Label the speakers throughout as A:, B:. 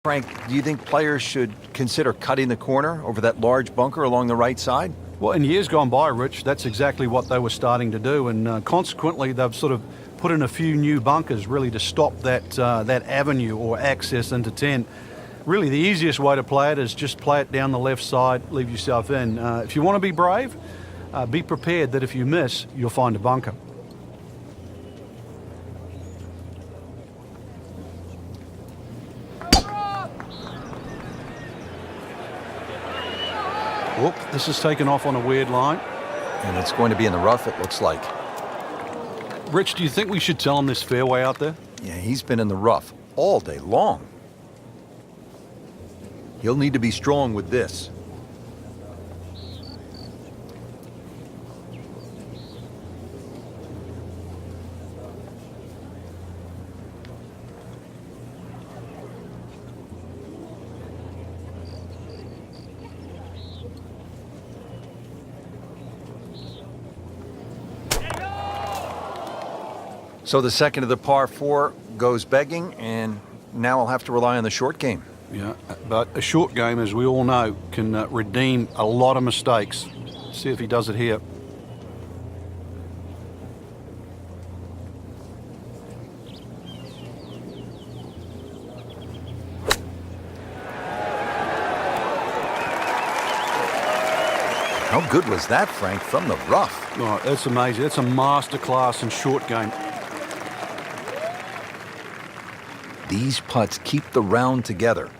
A: Frank, do you think players should consider cutting the corner over that large bunker along the right side?
B: Well, in years gone by, Rich, that's exactly what they were starting to do, and consequently they've sort of put in a few new bunkers really to stop that avenue or access into 10. Really, the easiest way to play it is just play it down the left side, leave yourself in. If you want to be brave, be prepared that if you miss, you'll find a bunker. Whoop, this is taken off on a weird line.
A: And it's going to be in the rough, it looks like.
B: Rich, do you think we should tell him this fairway out there?
A: Yeah, he's been in the rough all day long. He'll need to be strong with this. So the second of the par 4 goes begging, and now I'll have to rely on the short game.
B: Yeah, but a short game, as we all know, can redeem a lot of mistakes. See if he does it here.
A: How good was that, Frank, from the rough?
B: Oh, that's amazing. That's a masterclass in short game.
A: These putts keep the round together.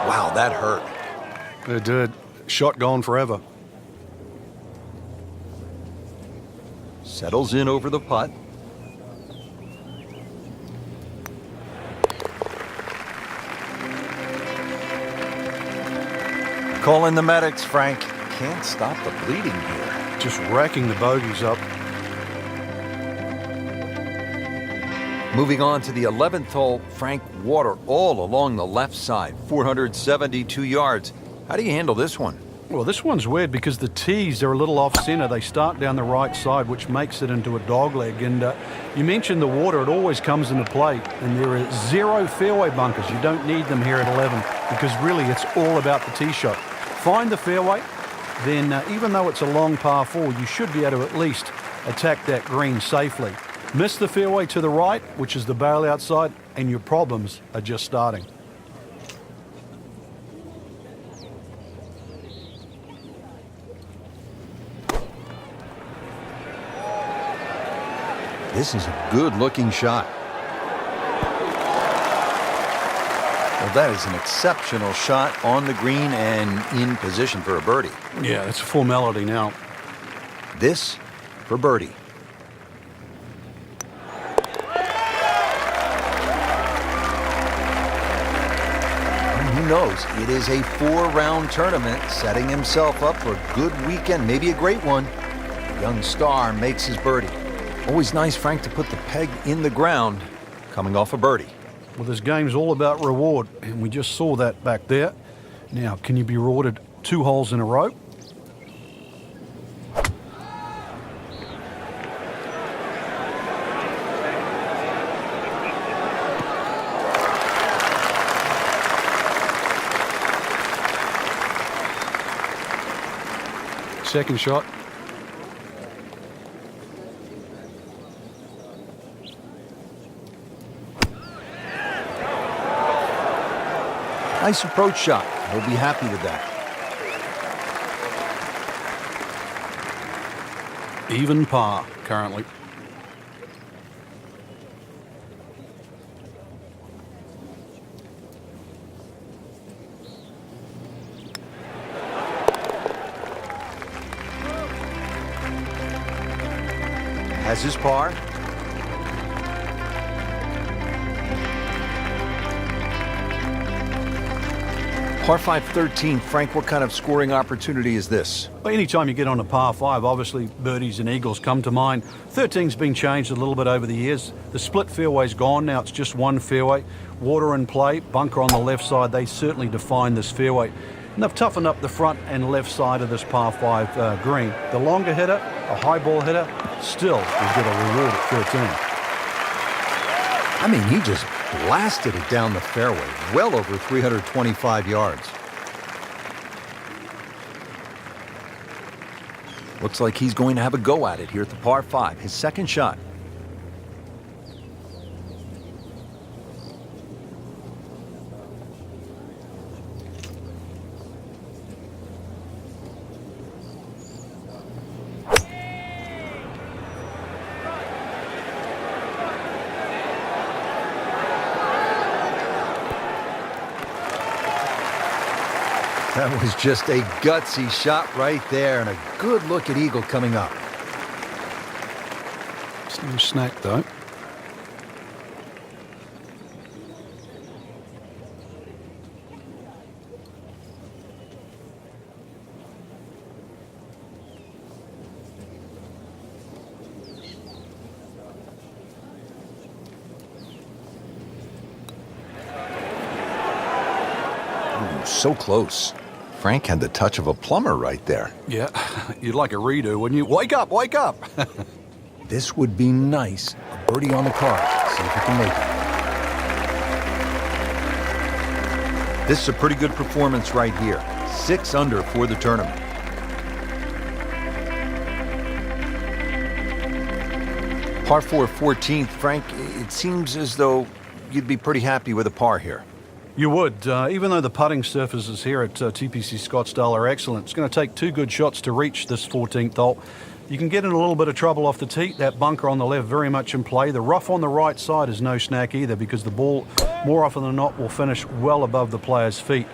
A: Wow, that hurt.
B: It did. Shot gone forever.
A: Settles in over the putt. Call in the medics, Frank. Can't stop the bleeding here.
B: Just racking the bogeys up.
A: Moving on to the 11th hole, Frank, water all along the left side, 472 yards. How do you handle this one?
B: Well, this one's weird because the tees are a little off-center. They start down the right side, which makes it into a dogleg. And you mentioned the water. It always comes into play. And there are 0 fairway bunkers. You don't need them here at 11 because really it's all about the tee shot. Find the fairway, then even though it's a long par 4, you should be able to at least attack that green safely. Miss the fairway to the right, which is the barrel outside, and your problems are just starting.
A: This is a good-looking shot. Well, that is an exceptional shot on the green and in position for a birdie.
B: Yeah, it's a formality now.
A: This for birdie. And who knows? It is a 4-round tournament, setting himself up for a good weekend, maybe a great one. The young star makes his birdie. Always nice, Frank, to put the peg in the ground coming off a birdie.
B: Well, this game's all about reward, and we just saw that back there. Now, can you be rewarded 2 holes in a row? Second shot.
A: Nice approach shot. He'll be happy with that.
B: Even par currently.
A: Has his par. Par 5 13, Frank, what kind of scoring opportunity is this?
B: Well, anytime you get on a par 5, obviously birdies and eagles come to mind. 13's been changed a little bit over the years. The split fairway's gone, now it's just one fairway. water in play, bunker on the left side, they certainly define this fairway. And they've toughened up the front and left side of this par 5 green. The longer hitter, a high ball hitter, still will get a reward at 13.
A: I mean, he just blasted it down the fairway, well over 325 yards. Looks like he's going to have a go at it here at the par 5, his second shot. That was just a gutsy shot right there, and a good look at eagle coming up.
B: It's no snack, though.
A: Ooh, so close. Frank had the touch of a plumber right there.
B: Yeah, you'd like a redo, wouldn't you? Wake up, wake up!
A: This would be nice. A birdie on the card. See if he can make it. This is a pretty good performance right here. 6 under for the tournament. Par 4, 14th. Frank, it seems as though you'd be pretty happy with a par here.
B: You would, even though the putting surfaces here at TPC Scottsdale are excellent. It's going to take 2 good shots to reach this 14th hole. You can get in a little bit of trouble off the tee. That bunker on the left very much in play. The rough on the right side is no snack either, because the ball, more often than not, will finish well above the player's feet.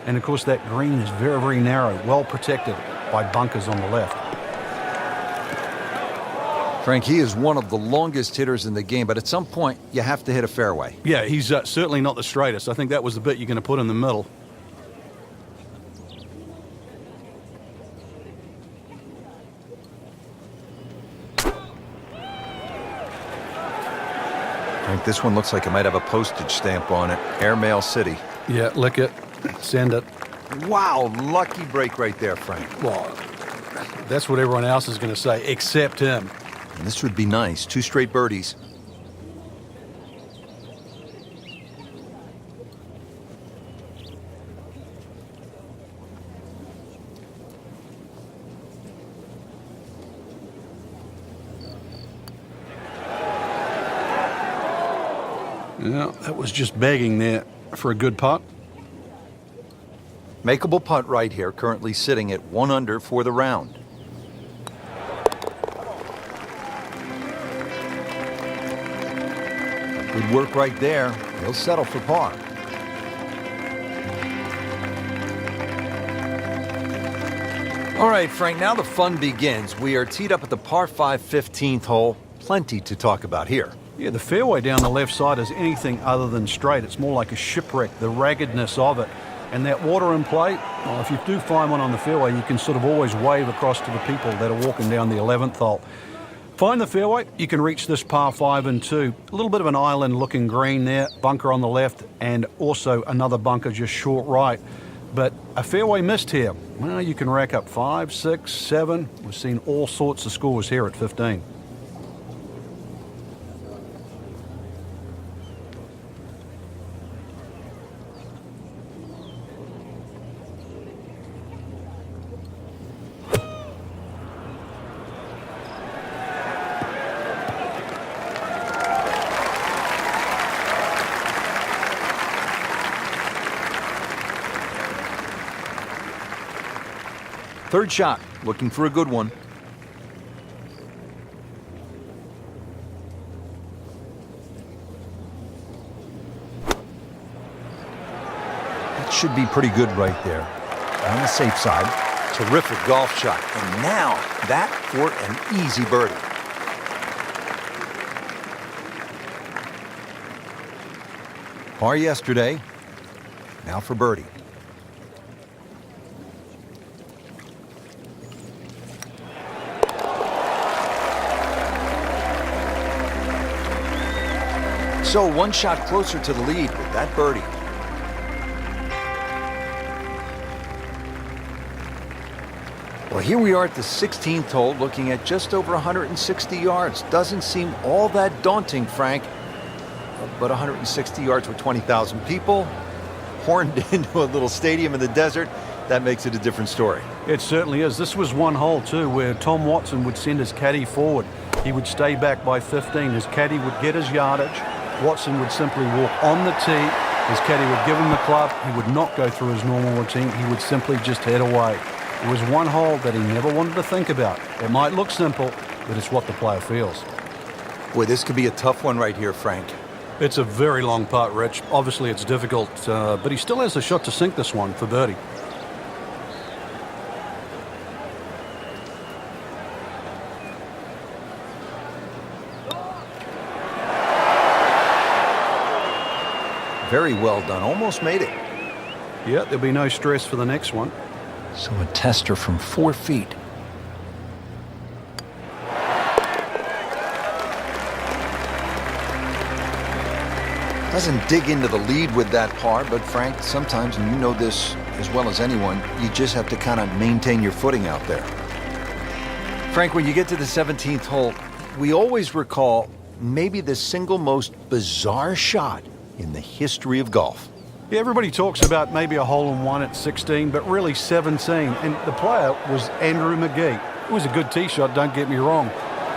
B: And of course that green is very, very narrow, well protected by bunkers on the left.
A: Frank, he is one of the longest hitters in the game, but at some point you have to hit a fairway.
B: Yeah, he's certainly not the straightest. I think that was the bit you're going to put in the middle.
A: Frank, this one looks like it might have a postage stamp on it. Airmail City.
B: Yeah, lick it, send it.
A: Wow, lucky break right there, Frank.
B: Well, that's what everyone else is going to say, except him.
A: And this would be nice. 2 straight birdies.
B: Yeah, that was just begging there for a good putt.
A: Makeable putt right here, currently sitting at 1 under for the round. Good work right there. He'll settle for par. All right, Frank, now the fun begins. We are teed up at the par 5 15th hole. Plenty to talk about here.
B: Yeah, the fairway down the left side is anything other than straight. It's more like a shipwreck, the raggedness of it. And that water in play, well, if you do find one on the fairway, you can sort of always wave across to the people that are walking down the 11th hole. Find the fairway, you can reach this par 5 and 2. A little bit of an island looking green there, bunker on the left, and also another bunker just short right. But a fairway missed here. Well, you can rack up 5, 6, 7. We've seen all sorts of scores here at 15.
A: Third shot, looking for a good one. That should be pretty good right there. On the safe side. Terrific golf shot. And now, that for an easy birdie. Par yesterday. Now for birdie. So one shot closer to the lead with that birdie. Well, here we are at the 16th hole, looking at just over 160 yards. Doesn't seem all that daunting, Frank. But 160 yards with 20,000 people, horned into a little stadium in the desert, that makes it a different story.
B: It certainly is. This was one hole, too, where Tom Watson would send his caddy forward. He would stay back by 15. His caddy would get his yardage. Watson would simply walk on the tee. His caddy would give him the club. He would not go through his normal routine. He would simply just head away. It was one hole that he never wanted to think about. It might look simple, but it's what the player feels.
A: Boy, this could be a tough one right here, Frank.
B: It's a very long putt, Rich. Obviously, it's difficult, but he still has a shot to sink this one for birdie.
A: Very well done. Almost made it.
B: Yeah, there'll be no stress for the next one.
A: So a tester from 4 feet. Doesn't dig into the lead with that par, but Frank, sometimes, and you know this as well as anyone, you just have to kind of maintain your footing out there. Frank, when you get to the 17th hole, we always recall maybe the single most bizarre shot in the history of golf.
B: Yeah, everybody talks about maybe a hole-in-one at 16, but really 17. And the player was Andrew McGee. It was a good tee shot, don't get me wrong.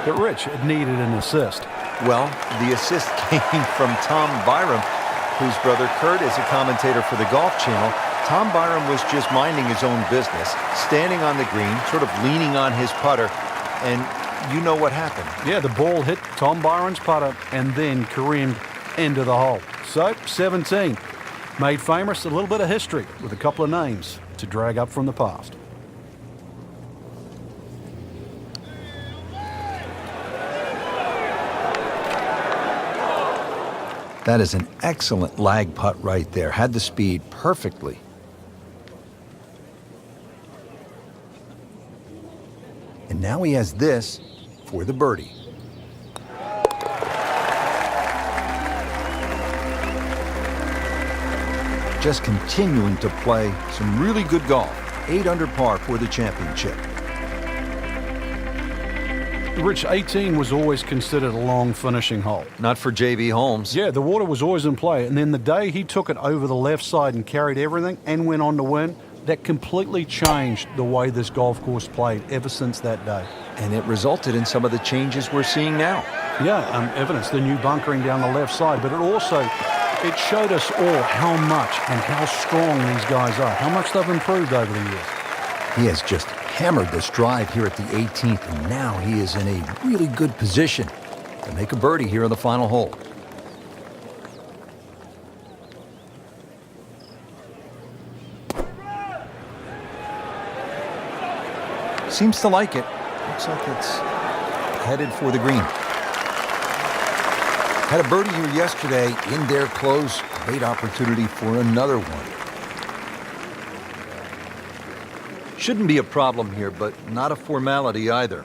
B: But Rich, it needed an assist.
A: Well, the assist came from Tom Byram, whose brother Kurt is a commentator for the Golf Channel. Tom Byram was just minding his own business, standing on the green, sort of leaning on his putter, and you know what happened.
B: Yeah, the ball hit Tom Byram's putter and then careened into the hole. So, 17. Made famous, a little bit of history with a couple of names to drag up from the past.
A: That is an excellent lag putt right there. Had the speed perfectly. And now he has this for the birdie. Just continuing to play some really good golf. 8 under par for the championship.
B: Rich, 18 was always considered a long finishing hole.
A: Not for J.B. Holmes.
B: Yeah, the water was always in play. And then the day he took it over the left side and carried everything and went on to win, that completely changed the way this golf course played ever since that day.
A: And it resulted in some of the changes we're seeing now.
B: Yeah, evidence, the new bunkering down the left side. But it showed us all how much and how strong these guys are, how much they've improved over the years.
A: He has just hammered this drive here at the 18th, and now he is in a really good position to make a birdie here on the final hole. Seems to like it. Looks like it's headed for the green. Had a birdie here yesterday in their close. Great opportunity for another one. Shouldn't be a problem here, but not a formality either.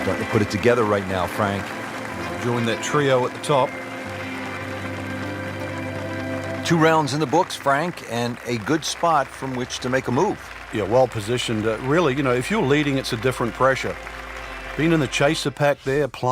A: Starting to put it together right now, Frank.
B: Join that trio at the top.
A: 2 rounds in the books, Frank, and a good spot from which to make a move.
B: Yeah, well positioned. Really, if you're leading, it's a different pressure. Being in the chaser pack there, playing